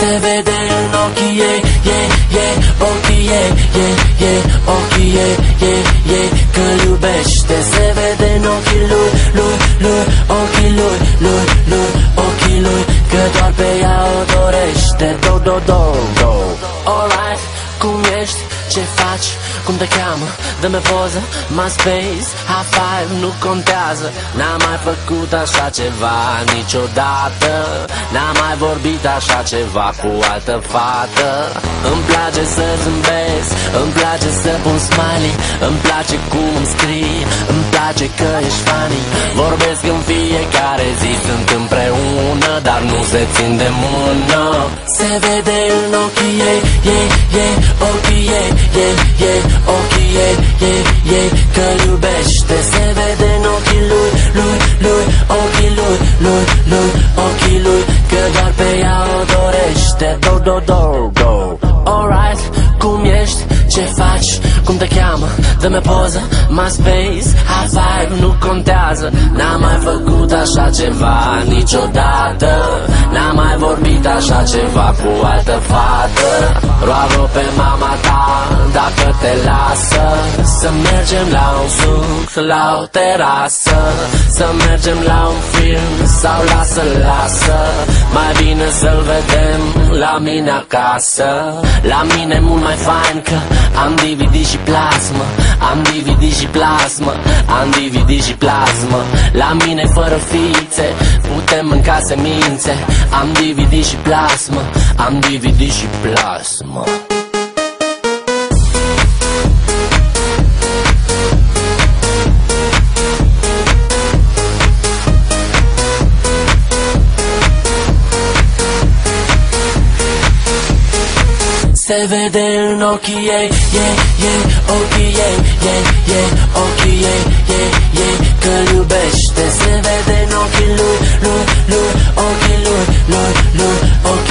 Se vede în ochii ei, ochii ei, ochii ei, că-l iubește. Se vede în ochii lui, ochii lui, ochii lui, că doar pe ea o dorește. Do. Alright, cum ești? Ce faci? Cum te cheamă? Dă-mi poză, MySpace, high five, nu contează. N-am mai făcut așa ceva niciodată. N-am mai vorbit așa ceva cu altă fată. Îmi place să zâmbesc, îmi place să pun smiley, îmi place cum îmi scrii, îmi place că ești funny. Vorbesc în fiecare zi, sunt împreună, dar nu se țin de mână. Se vede în ochii ei, ochii ei, ochii ei, că-l iubește. Se vede în ochii lui, ochii lui, ochii lui, că doar pe ea o dorește. Do. Alright, cum ești? Ce faci? Cum te cheamă? Dă-mi poză, MySpace, high five, nu contează. N-am mai făcut așa ceva niciodată. N-am mai vorbit așa ceva cu altă fată. Roagă pe mama ta, dacă te lasă, să mergem la un suc, la o terasă, să mergem la un film sau lasă. Mai bine să-l vedem la mine acasă. La mine mult mai fain că am DVD și plasmă, am DVD și plasmă, am DVD și plasmă. La mine fără fițe, putem mânca semințe. Am DVD și plasmă, am DVD și plasmă. Se vede în ochii ei, ochii ei, ochii ei, că-l iubește. Se vede în ochii lui, ochii lui, ochii